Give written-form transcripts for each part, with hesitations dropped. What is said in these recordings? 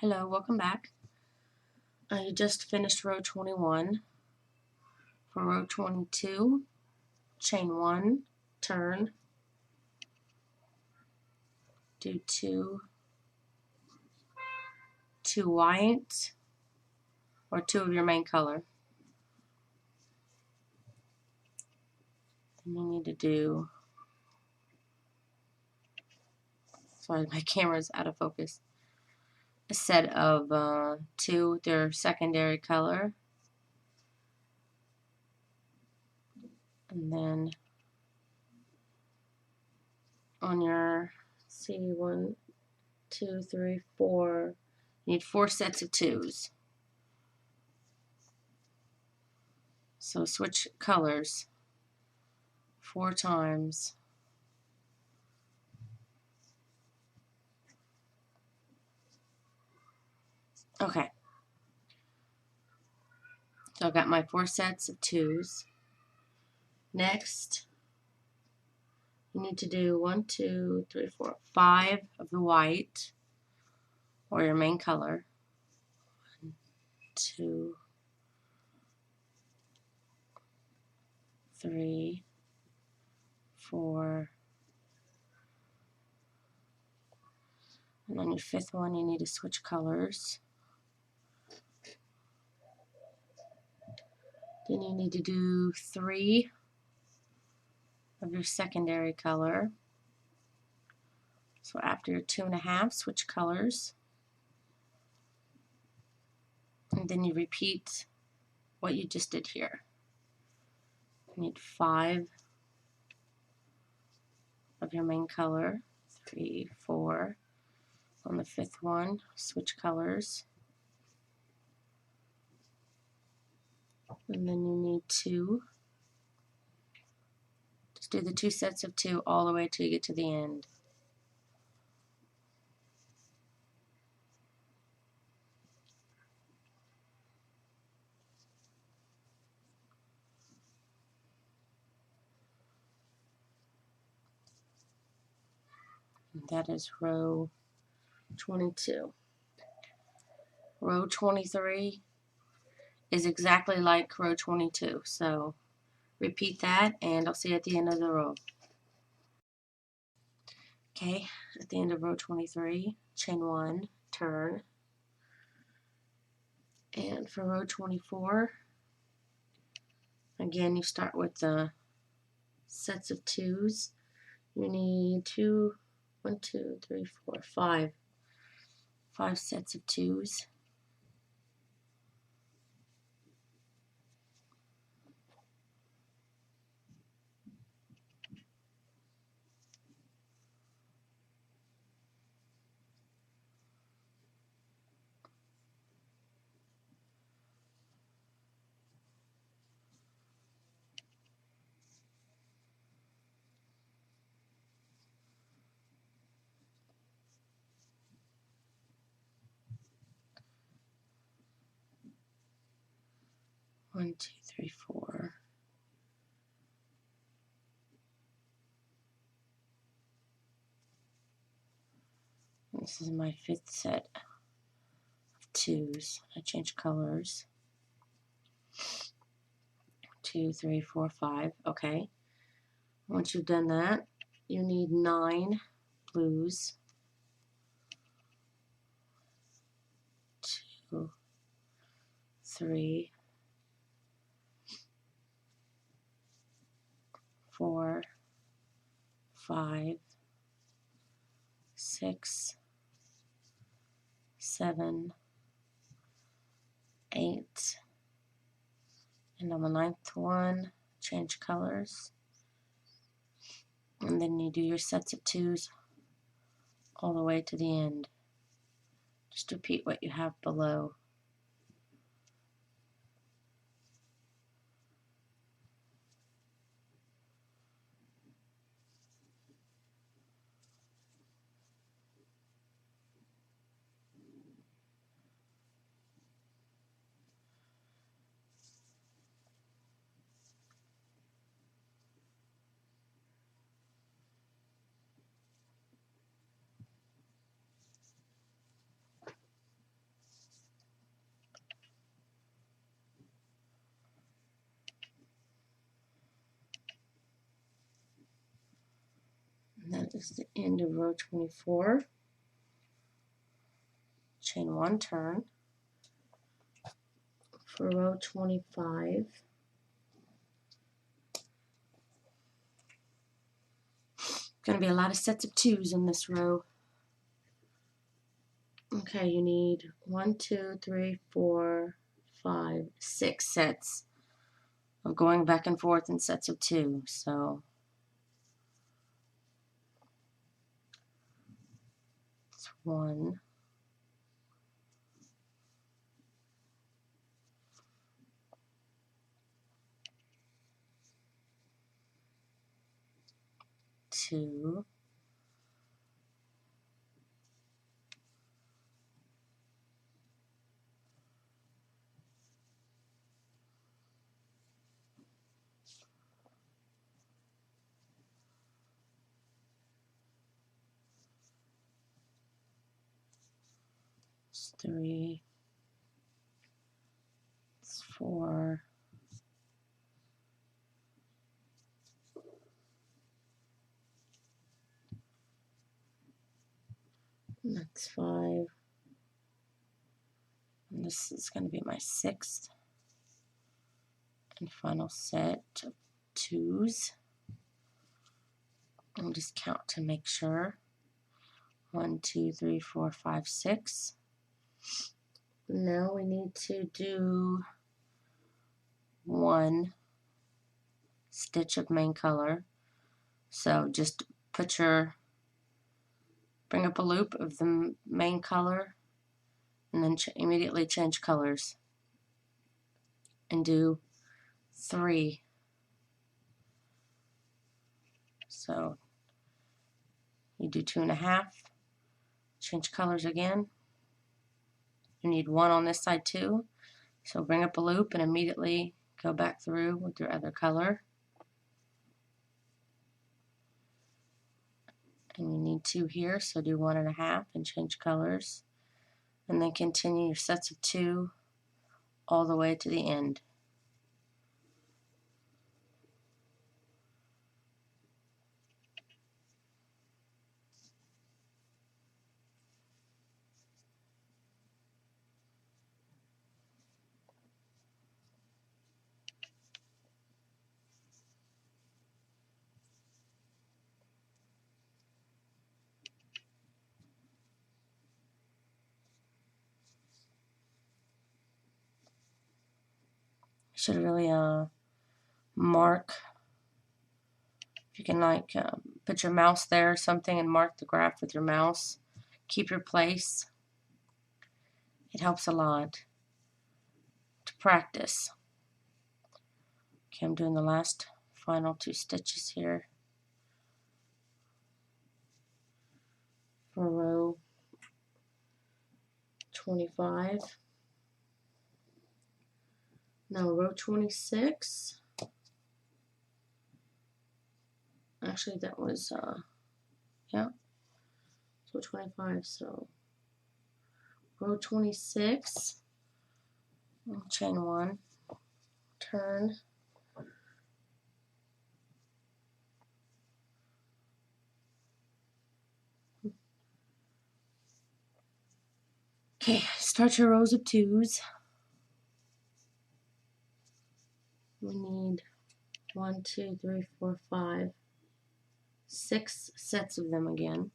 Hello, welcome back. I just finished row 21. For row 22, chain 1, turn, do two white or two of your main color. Then you need to do, sorry, my camera's out of focus, a set of two with their secondary color. And then on your, see, 1, 2, 3, 4, you need 4 sets of twos. So switch colors 4 times. Okay. So I've got my 4 sets of twos. Next, you need to do 1, 2, 3, 4, 5 of the white or your main color. 1, 2, 3, 4. And on your 5th one, you need to switch colors. Then you need to do 3 of your secondary color. So after your 2 1/2, switch colors. And then you repeat what you just did here. You need 5 of your main color. 3, 4. On the 5th one, switch colors. And then you need 2. Just do the 2 sets of 2 all the way till you get to the end. And that is row 22. Row 23 is exactly like row 22. So repeat that and I'll see you at the end of the row. Okay, at the end of row 23, chain 1, turn. And for row 24, again you start with the sets of twos. You need 1, 2, 3, 4, 5 sets of twos. One, 2, 3, 4. This is my 5th set of twos. I change colors. 2, 3, 4, 5. Okay. Once you've done that, you need 9 blues. 2, 3, 4, 5, 6, 7, 8. And on the 9th one, change colors. And then you do your sets of twos all the way to the end. Just repeat what you have below. That is the end of row 24. Chain 1, turn. For row 25, going to be a lot of sets of 2s in this row. Okay, you need 1, 2, 3, 4, 5, 6 sets of going back and forth in sets of 2. So it's 1, 2, 3, 4, that's 5, and this is going to be my 6th and final set of 2s. I'll just count to make sure. 1, 2, 3, 4, 5, 6. Now we need to do 1 stitch of main color. So just bring up a loop of the main color and then immediately change colors and do 3. So you do 2.5, change colors again. You need 1 on this side too. So bring up a loop and immediately go back through with your other color. And you need 2 here, so do 1.5 and change colors. And then continue your sets of 2 all the way to the end. You should really mark, if you can put your mouse there or something and mark the graph with your mouse. Keep your place. It helps a lot to practice. Okay, I'm doing the last final 2 stitches here for row 25. Now row 26. Actually, that was yeah, so 25. So row 26. Chain 1, turn. Okay, start your rows of 2s. We need 1, 2, 3, 4, 5, 6 sets of them again.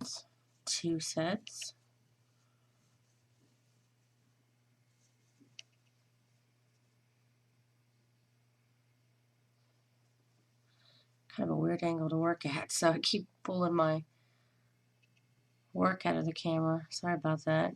It's 2 sets. Kind of a weird angle to work at, so I keep pulling my work out of the camera. Sorry about that.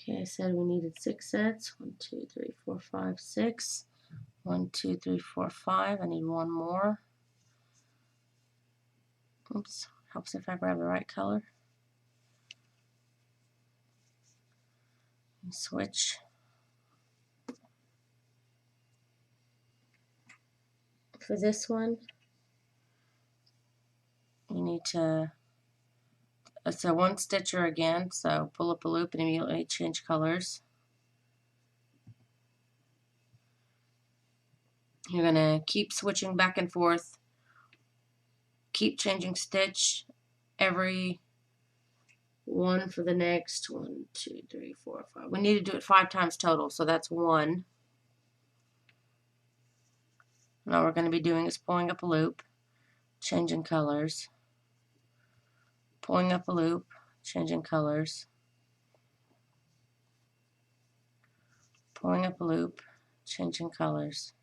Okay, I said we needed 6 sets. 1, 2, 3, 4, 5, 6. 1, 2, 3, 4, 5. I need one more. Oops, helps if I grab the right color. And switch. For this one, you need to, it's a one stitcher again, so pull up a loop and immediately change colors. You're going to keep switching back and forth, keep changing stitch every one for the next 1, 2, 3, 4, 5. We need to do it 5 times total, so that's 1. Now what we're going to be doing is pulling up a loop, changing colors, pulling up a loop, changing colors, pulling up a loop, changing colors,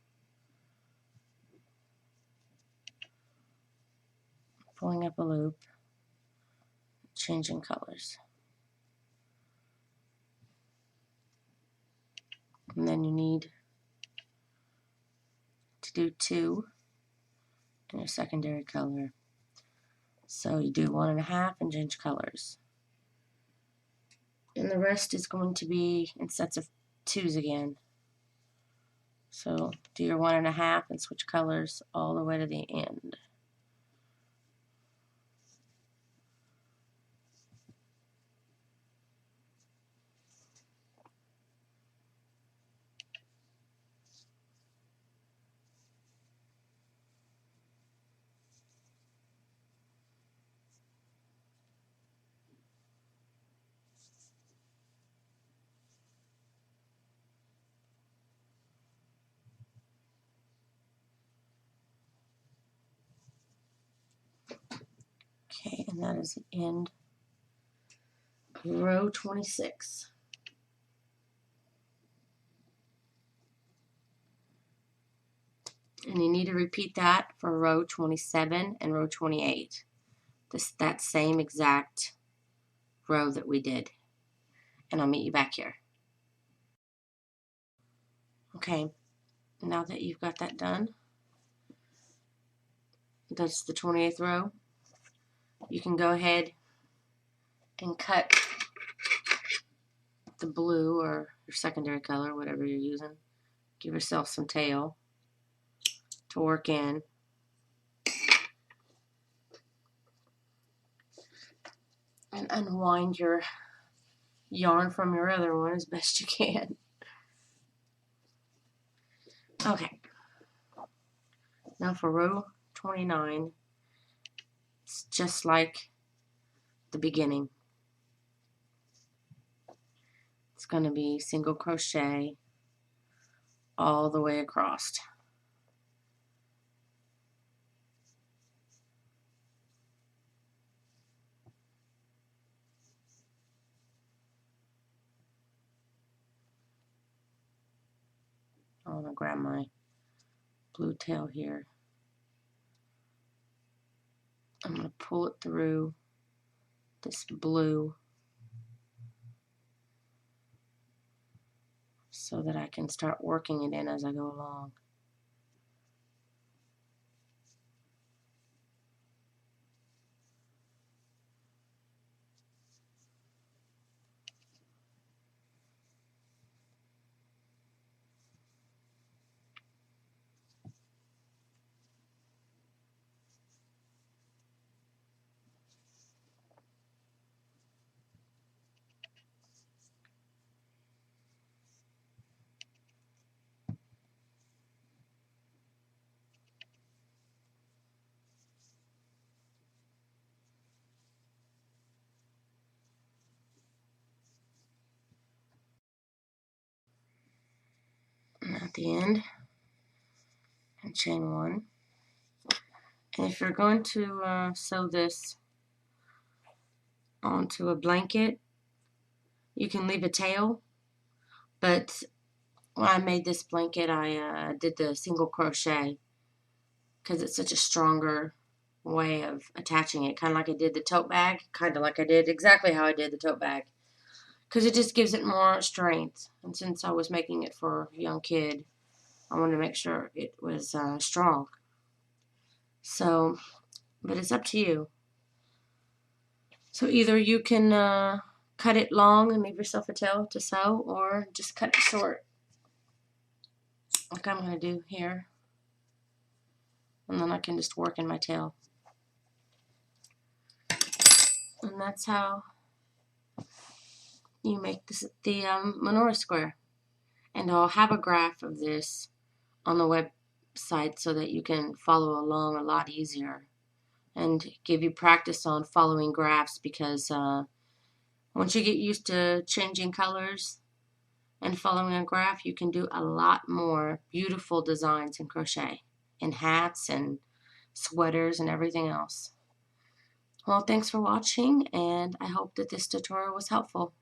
pulling up a loop, changing colors. And then you need to do 2 in your secondary color. So you do 1 1/2 and change colors. And the rest is going to be in sets of 2s again. So do your 1 1/2 and switch colors all the way to the end. Okay, and that is the end of row 26. And you need to repeat that for row 27 and row 28. That same exact row that we did. And I'll meet you back here. Okay, now that you've got that done, that's the 28th row. You can go ahead and cut the blue or your secondary color, whatever you're using. Give yourself some tail to work in. And unwind your yarn from your other one as best you can. Okay. Now for row 29, it's just like the beginning. It's going to be single crochet all the way across. I want to grab my blue tail here. I'm going to pull it through this blue so that I can start working it in as I go along. And at the end, and chain 1. And if you're going to sew this onto a blanket, you can leave a tail, but when I made this blanket, I did the single crochet because it's such a stronger way of attaching it, kind of like I did the tote bag, kind of like I did exactly how I did the tote bag. because it just gives it more strength. And since I was making it for a young kid, I wanted to make sure it was strong. So, but it's up to you. So either you can cut it long and leave yourself a tail to sew, or just cut it short, like I'm going to do here. And then I can just work in my tail. And that's how you make this, the Menorah Square. And I'll have a graph of this on the website so that you can follow along a lot easier and give you practice on following graphs, because once you get used to changing colors and following a graph, you can do a lot more beautiful designs in crochet, and hats and sweaters and everything else. Well, thanks for watching, and I hope that this tutorial was helpful.